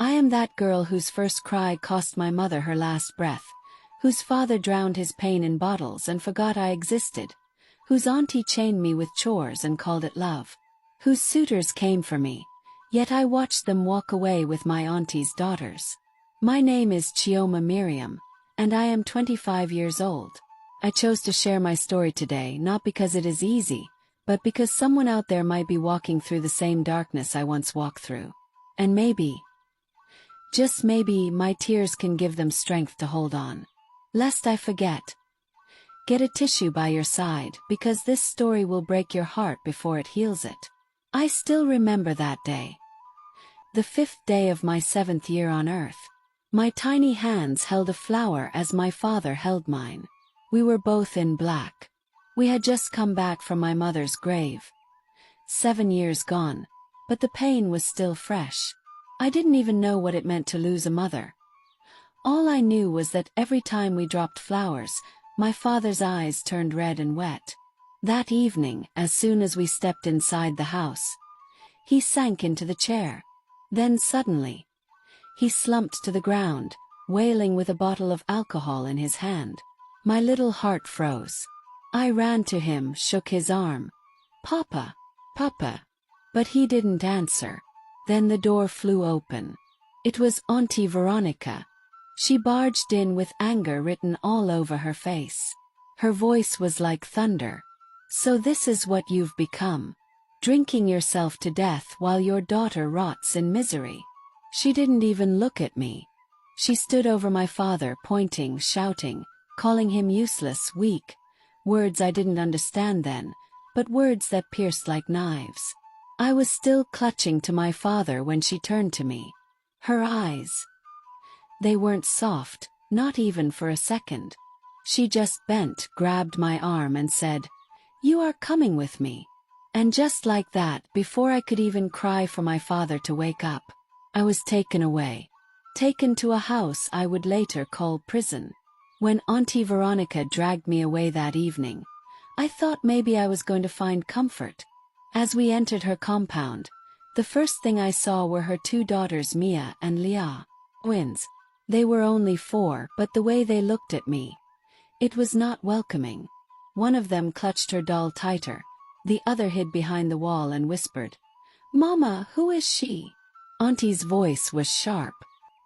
I am that girl whose first cry cost my mother her last breath, whose father drowned his pain in bottles and forgot I existed, whose auntie chained me with chores and called it love, whose suitors came for me, yet I watched them walk away with my auntie's daughters. My name is Chioma Miriam, and I am 25 years old. I chose to share my story today not because it is easy, but because someone out there might be walking through the same darkness I once walked through. And maybe, just maybe, my tears can give them strength to hold on. Lest I forget. Get a tissue by your side because this story will break your heart before it heals it. I still remember that day. The 5th day of my 7th year on earth. My tiny hands held a flower as my father held mine. We were both in black. We had just come back from my mother's grave. 7 years gone, but the pain was still fresh. I didn't even know what it meant to lose a mother. All I knew was that every time we dropped flowers, my father's eyes turned red and wet. That evening, as soon as we stepped inside the house, he sank into the chair. Then suddenly, he slumped to the ground, wailing with a bottle of alcohol in his hand. My little heart froze. I ran to him, shook his arm. "Papa, Papa." But he didn't answer. Then the door flew open. It was Auntie Veronica. She barged in with anger written all over her face. Her voice was like thunder. "So this is what you've become. Drinking yourself to death while your daughter rots in misery." She didn't even look at me. She stood over my father, pointing, shouting, calling him useless, weak. Words I didn't understand then, but words that pierced like knives. I was still clutching to my father when she turned to me. Her eyes. They weren't soft, not even for a second. She just bent, grabbed my arm and said, "You are coming with me." And just like that, before I could even cry for my father to wake up, I was taken away. Taken to a house I would later call prison. When Auntie Veronica dragged me away that evening, I thought maybe I was going to find comfort. As we entered her compound, the first thing I saw were her 2 daughters Mia and Leah, twins. They were only 4, but the way they looked at me, it was not welcoming. One of them clutched her doll tighter, the other hid behind the wall and whispered, "Mama, who is she?" Auntie's voice was sharp.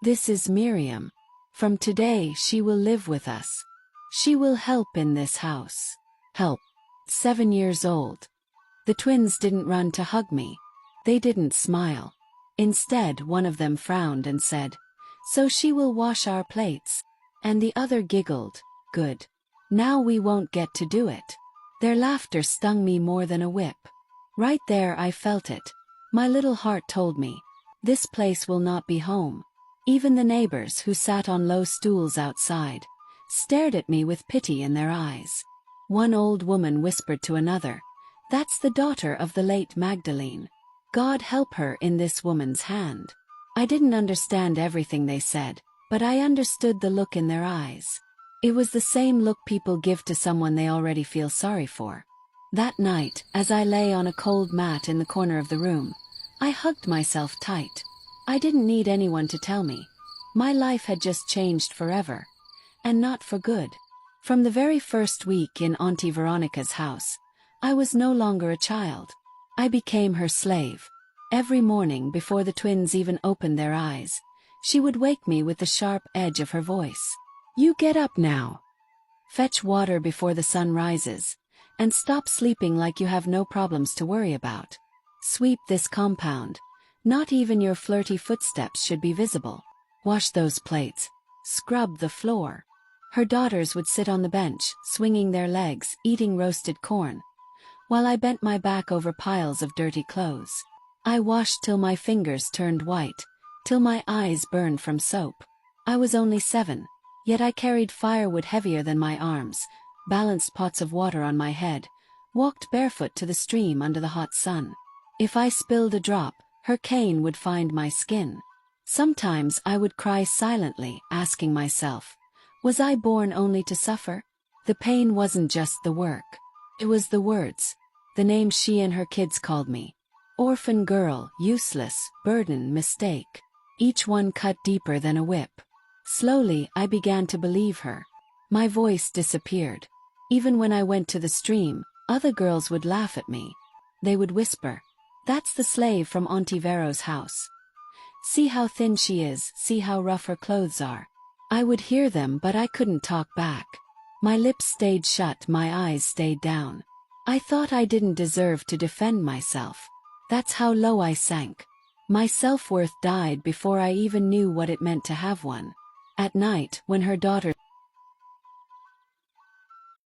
"This is Miriam. From today she will live with us. She will help in this house." Help. 7 years old. The twins didn't run to hug me. They didn't smile. Instead, one of them frowned and said, "So she will wash our plates." And the other giggled, "Good. Now we won't get to do it." Their laughter stung me more than a whip. Right there I felt it. My little heart told me, this place will not be home. Even the neighbors who sat on low stools outside stared at me with pity in their eyes. One old woman whispered to another, "That's the daughter of the late Magdalene. God help her in this woman's hand." I didn't understand everything they said, but I understood the look in their eyes. It was the same look people give to someone they already feel sorry for. That night, as I lay on a cold mat in the corner of the room, I hugged myself tight. I didn't need anyone to tell me. My life had just changed forever. And not for good. From the very first week in Auntie Veronica's house, I was no longer a child. I became her slave. Every morning before the twins even opened their eyes, she would wake me with the sharp edge of her voice. "You get up now. Fetch water before the sun rises, and stop sleeping like you have no problems to worry about. Sweep this compound. Not even your flirty footsteps should be visible. Wash those plates. Scrub the floor." Her daughters would sit on the bench, swinging their legs, eating roasted corn, while I bent my back over piles of dirty clothes. I washed till my fingers turned white, till my eyes burned from soap. I was only 7, yet I carried firewood heavier than my arms, balanced pots of water on my head, walked barefoot to the stream under the hot sun. If I spilled a drop, her cane would find my skin. Sometimes I would cry silently, asking myself, was I born only to suffer? The pain wasn't just the work. It was the words, the names she and her kids called me. Orphan girl, useless, burden, mistake. each one cut deeper than a whip. Slowly, I began to believe her. My voice disappeared. Even when I went to the stream, other girls would laugh at me. They would whisper, "That's the slave from Auntie Vero's house. See how thin she is, see how rough her clothes are." I would hear them, but I couldn't talk back. My lips stayed shut, my eyes stayed down. I thought I didn't deserve to defend myself. That's how low I sank. My self-worth died before I even knew what it meant to have one. At night, when her daughter